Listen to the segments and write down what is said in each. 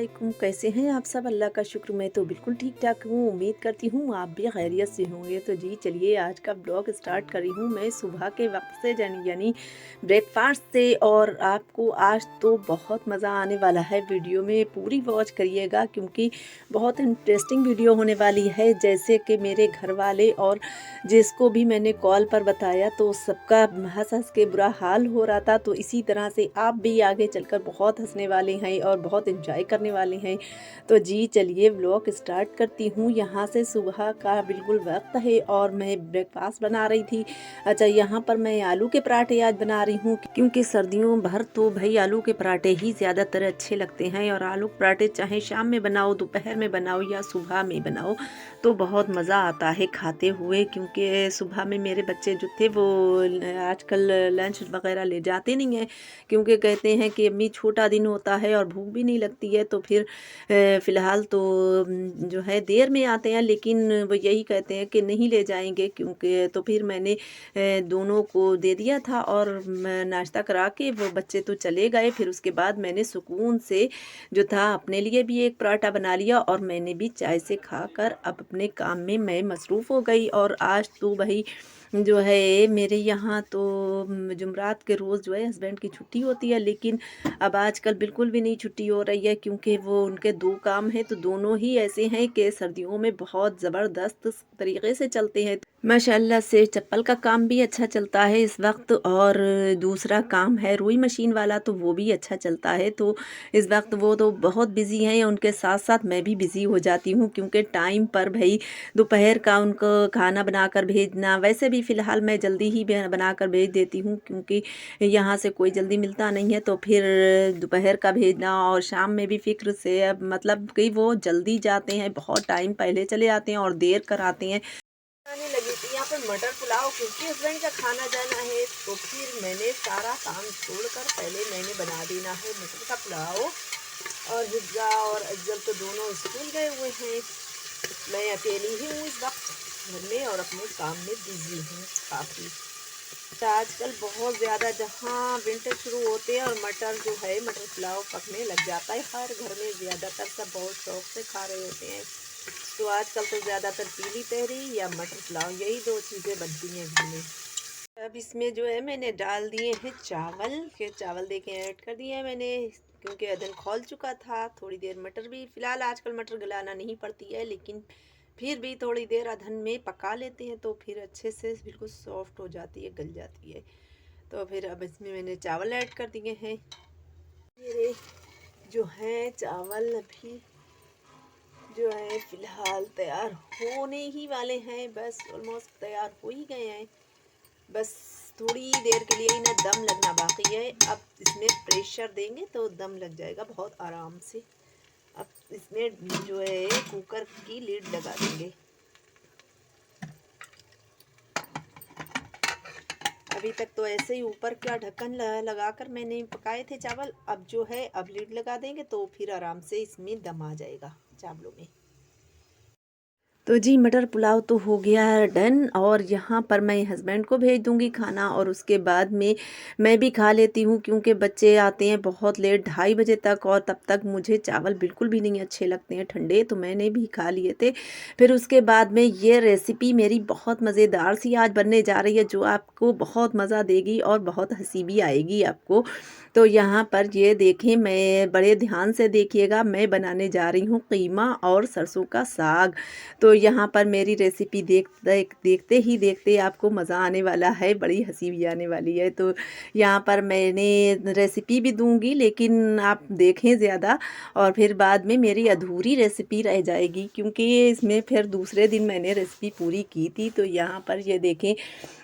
वालेकुम। कैसे हैं आप सब? अल्लाह का शुक्र, मैं तो बिल्कुल ठीक ठाक हूँ। उम्मीद करती हूँ आप भी खैरियत से होंगे। तो जी चलिए आज का ब्लॉग स्टार्ट कर रही हूँ मैं सुबह के वक्त से, यानी ब्रेकफास्ट से। और आपको आज तो बहुत मज़ा आने वाला है, वीडियो में पूरी वॉच करिएगा क्योंकि बहुत इंटरेस्टिंग वीडियो होने वाली है। जैसे कि मेरे घर वाले और जिसको भी मैंने कॉल पर बताया तो सबका हंस हंस के बुरा हाल हो रहा था। तो इसी तरह से आप भी आगे चलकर बहुत हंसने वाले हैं और बहुत एंजॉय करने वाले हैं। तो जी चलिए व्लॉग स्टार्ट करती हूँ। यहाँ से सुबह का बिल्कुल वक्त है और मैं ब्रेकफास्ट बना रही थी। अच्छा, यहाँ पर मैं आलू के पराठे आज बना रही हूँ क्योंकि सर्दियों भर तो भाई आलू के पराठे ही ज़्यादातर अच्छे लगते हैं। और आलू के पराठे चाहे शाम में बनाओ, दोपहर में बनाओ या सुबह में बनाओ तो बहुत मज़ा आता है खाते हुए। क्योंकि सुबह में मेरे बच्चे जो थे वो आजकल लंच वगैरह ले जाते नहीं हैं, क्योंकि कहते हैं कि अम्मी छोटा दिन होता है और भूख भी नहीं लगती है। तो फिर फ़िलहाल तो जो है देर में आते हैं, लेकिन वो यही कहते हैं कि नहीं ले जाएंगे। क्योंकि तो फिर मैंने दोनों को दे दिया था और नाश्ता करा के वो बच्चे तो चले गए। फिर उसके बाद मैंने सुकून से जो था अपने लिए भी एक पराठा बना लिया और मैंने भी चाय से खाकर अब अपने काम में मैं मसरूफ़ हो गई। और आज तो भाई जो है मेरे यहाँ तो जुमरात के रोज़ जो है हस्बैंड की छुट्टी होती है, लेकिन अब आजकल बिल्कुल भी नहीं छुट्टी हो रही है क्योंकि वो उनके दो काम हैं। तो दोनों ही ऐसे हैं कि सर्दियों में बहुत ज़बरदस्त तरीके से चलते हैं। माशाल्लाह से चप्पल का काम भी अच्छा चलता है इस वक्त, और दूसरा काम है रुई मशीन वाला, तो वो भी अच्छा चलता है। तो इस वक्त वो तो बहुत बिज़ी हैं, उनके साथ साथ मैं भी बिज़ी हो जाती हूँ क्योंकि टाइम पर भाई दोपहर का उनको खाना बनाकर भेजना। वैसे भी फ़िलहाल मैं जल्दी ही बनाकर भेज देती हूँ क्योंकि यहाँ से कोई जल्दी मिलता नहीं है। तो फिर दोपहर का भेजना और शाम में भी फ़िक्र से, अब मतलब कि वो जल्दी जाते हैं, बहुत टाइम पहले चले आते हैं और देर कर आते हैं। आने लगी थी यहाँ पर मटर पुलाव क्योंकि हस्बैंड का खाना जाना है। तो फिर मैंने सारा काम छोड़कर पहले मैंने बना देना है मटर का पुलाव। और हिज्जा और अज्जल तो दोनों स्कूल गए हुए हैं। मैं अकेली ही हूँ इस वक्त घर में और अपने काम में बिजी हूँ काफ़ी। तो आजकल बहुत ज़्यादा जहाँ विंटर शुरू होते हैं और मटर जो है मटर पुलाव पकने लग जाता है, हर घर में ज़्यादातर सब बहुत शौक से खा रहे होते हैं। तो आजकल तो ज़्यादातर पीली तहरी या मटर पुलाव, यही दो चीज़ें बनती हैं घर में। अब इसमें जो है मैंने डाल दिए हैं चावल, के चावल देके ऐड कर दिए हैं मैंने क्योंकि अदन खोल चुका था। थोड़ी देर मटर भी, फ़िलहाल आजकल मटर गलाना नहीं पड़ती है, लेकिन फिर भी थोड़ी देर अदन में पका लेते हैं तो फिर अच्छे से बिल्कुल सॉफ्ट हो जाती है, गल जाती है। तो फिर अब इसमें मैंने चावल ऐड कर दिए हैं। मेरे जो हैं चावल अभी जो है फ़िलहाल तैयार होने ही वाले हैं, बस ऑलमोस्ट तैयार हो ही गए हैं। बस थोड़ी देर के लिए इन्हें दम लगना बाकी है। अब इसमें प्रेशर देंगे तो दम लग जाएगा बहुत आराम से। अब इसमें जो है कुकर की लीड लगा देंगे। अभी तक तो ऐसे ही ऊपर का ढक्कन लगाकर मैंने पकाए थे चावल। अब जो है अब लीड लगा देंगे तो फिर आराम से इसमें दम आ जाएगा चावलों में। तो जी मटर पुलाव तो हो गया है डन, और यहाँ पर मैं हस्बैंड को भेज दूँगी खाना और उसके बाद में मैं भी खा लेती हूँ क्योंकि बच्चे आते हैं बहुत लेट 2:30 बजे तक, और तब तक मुझे चावल बिल्कुल भी नहीं अच्छे लगते हैं ठंडे, तो मैंने भी खा लिए थे। फिर उसके बाद में ये रेसिपी मेरी बहुत मज़ेदार सी आज बनने जा रही है जो आपको बहुत मज़ा देगी और बहुत हँसी भी आएगी आपको। तो यहाँ पर ये देखें, मैं बड़े ध्यान से देखिएगा, मैं बनाने जा रही हूँ कीमा और सरसों का साग। तो यहाँ पर मेरी रेसिपी देखते ही देखते आपको मज़ा आने वाला है, बड़ी हंसी भी आने वाली है। तो यहाँ पर मैंने रेसिपी भी दूंगी लेकिन आप देखें ज़्यादा, और फिर बाद में मेरी अधूरी रेसिपी रह जाएगी क्योंकि इसमें फिर दूसरे दिन मैंने रेसिपी पूरी की थी। तो यहाँ पर ये देखें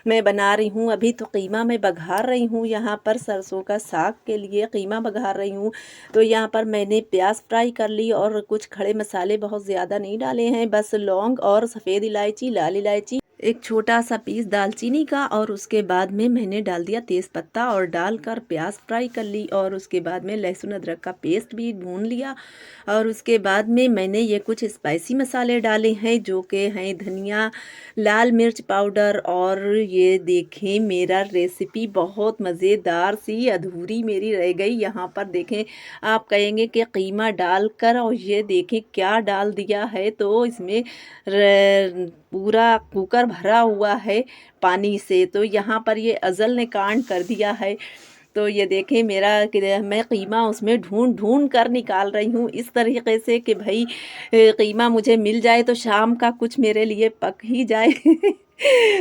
मैं बना रही हूँ अभी तो कीमा मैं बघार रही हूँ, यहाँ पर सरसों का साग के लिए कीमा बघार रही हूँ। तो यहाँ पर मैंने प्याज फ्राई कर ली और कुछ खड़े मसाले बहुत ज़्यादा नहीं डाले हैं, बस लौंग और सफ़ेद इलायची, लाल इलायची, एक छोटा सा पीस दालचीनी का, और उसके बाद में मैंने डाल दिया तेज़पत्ता और डालकर प्याज फ्राई कर ली, और उसके बाद में लहसुन अदरक का पेस्ट भी भून लिया। और उसके बाद में मैंने ये कुछ स्पाइसी मसाले डाले हैं जो कि हैं धनिया, लाल मिर्च पाउडर। और ये देखें मेरा रेसिपी बहुत मज़ेदार सी अधूरी मेरी रह गई। यहाँ पर देखें, आप कहेंगे कि कीमा डालकर, और ये देखें क्या डाल दिया है। तो इसमें पूरा कुकर भरा हुआ है पानी से, तो यहाँ पर ये अज़ल ने कांड कर दिया है। तो ये देखें मेरा मैं कीमा उसमें ढूंढ ढूंढ कर निकाल रही हूँ इस तरीके से कि भाई कीमा मुझे मिल जाए तो शाम का कुछ मेरे लिए पक ही जाए।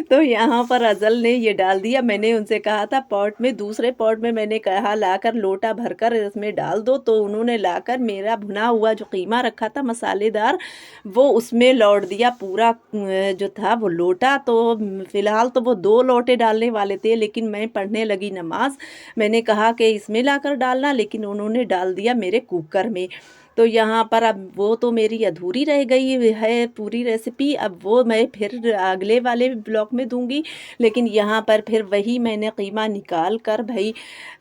तो यहाँ पर अज़ल ने ये डाल दिया। मैंने उनसे कहा था पॉट में, दूसरे पॉट में मैंने कहा लाकर लोटा भरकर इसमें डाल दो, तो उन्होंने लाकर मेरा भुना हुआ जो कीमा रखा था मसालेदार वो उसमें लौट दिया पूरा जो था वो लोटा। तो फ़िलहाल तो वो 2 लोटे डालने वाले थे, लेकिन मैं पढ़ने लगी नमाज़। मैंने कहा कि इसमें लाकर डालना, लेकिन उन्होंने डाल दिया मेरे कुकर में। तो यहाँ पर अब वो तो मेरी अधूरी रह गई है पूरी रेसिपी, अब वो मैं फिर अगले वाले ब्लॉग में दूँगी। लेकिन यहाँ पर फिर वही मैंने कीमा निकाल कर भई,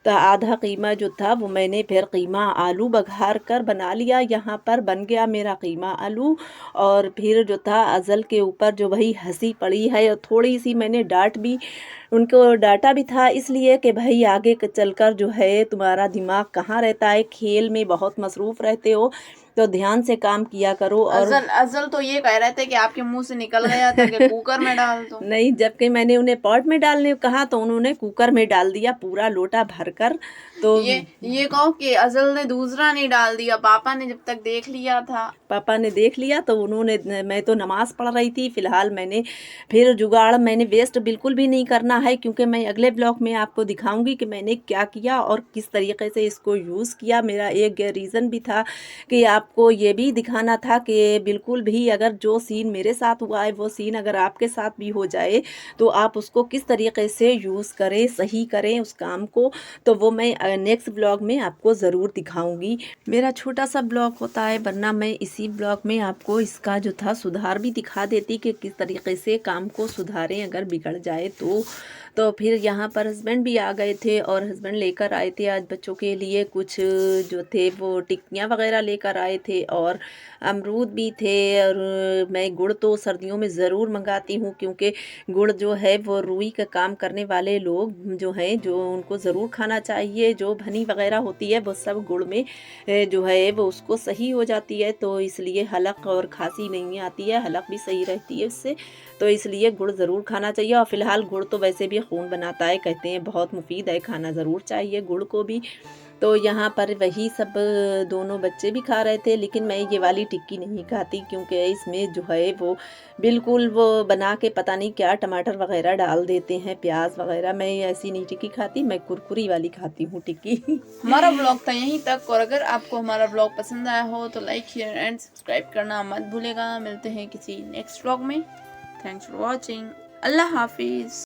तो आधा कीमा जो था वो मैंने फिर कीमा आलू बघार कर बना लिया। यहाँ पर बन गया मेरा कीमा आलू। और फिर जो था अज़ल के ऊपर जो वही हँसी पड़ी है, और थोड़ी-सी मैंने डाँट भी उनको डाँटा भी था, इसलिए कि भाई आगे चलकर जो है तुम्हारा दिमाग कहाँ रहता है, खेल में बहुत मसरूफ़ रहते हो, तो ध्यान से काम किया करो। और अज़ल अज़ल तो ये कह रहे थे कि आपके मुंह से निकल गया था कि कुकर में डाल दो। नहीं, जबकि मैंने उन्हें पॉट में डालने को कहा तो उन्होंने कुकर में डाल दिया पूरा लोटा भरकर। तो ये कहो कि अज़ल ने दूसरा नहीं डाल दिया, पापा ने जब तक देख लिया था। पापा ने देख लिया तो उन्होंने, मैं तो नमाज़ पढ़ रही थी फ़िलहाल। मैंने फिर जुगाड़ मैंने वेस्ट बिल्कुल भी नहीं करना है, क्योंकि मैं अगले ब्लॉग में आपको दिखाऊंगी कि मैंने क्या किया और किस तरीके से इसको यूज़ किया। मेरा एक रीज़न भी था कि आपको ये भी दिखाना था कि बिल्कुल भी अगर जो सीन मेरे साथ हुआ है वो सीन अगर आपके साथ भी हो जाए तो आप उसको किस तरीके से यूज़ करें, सही करें उस काम को। तो वो मैं नेक्स्ट ब्लॉग में आपको ज़रूर दिखाऊंगी। मेरा छोटा सा ब्लॉग होता है, वरना मैं इसी ब्लॉग में आपको इसका जो था सुधार भी दिखा देती कि किस तरीके से काम को सुधारें अगर बिगड़ जाए तो फिर यहाँ पर हस्बैंड भी आ गए थे, और हस्बैंड लेकर आए थे आज बच्चों के लिए कुछ जो थे वो टिक्कियाँ वगैरह लेकर आए थे, और अमरूद भी थे। और मैं गुड़ तो सर्दियों में ज़रूर मंगाती हूँ, क्योंकि गुड़ जो है वो रूई का काम करने वाले लोग जो हैं जो उनको ज़रूर खाना चाहिए। जो भनी वगैरह होती है वो सब गुड़ में जो है वो उसको सही हो जाती है, तो इसलिए हलक और खांसी नहीं आती है, हलक भी सही रहती है इससे। तो इसलिए गुड़ ज़रूर खाना चाहिए। और फ़िलहाल गुड़ तो वैसे भी खून बनाता है, कहते हैं बहुत मुफीद है, खाना ज़रूर चाहिए गुड़ को भी। तो यहाँ पर वही सब दोनों बच्चे भी खा रहे थे, लेकिन मैं ये वाली टिक्की नहीं खाती, क्योंकि इसमें जो है वो बिल्कुल वो बना के पता नहीं क्या टमाटर वगैरह डाल देते हैं, प्याज वगैरह। मैं ऐसी नहीं टिक्की खाती, मैं कुरकुरी वाली खाती हूँ टिक्की। हमारा ब्लॉग था यहीं तक, और अगर आपको हमारा ब्लॉग पसंद आया हो तो लाइक शेयर एंड सब्सक्राइब करना मत भूलेगा। मिलते हैं किसी नेक्स्ट ब्लॉग में। Thanks for watching. अल्लाह हाफिज़।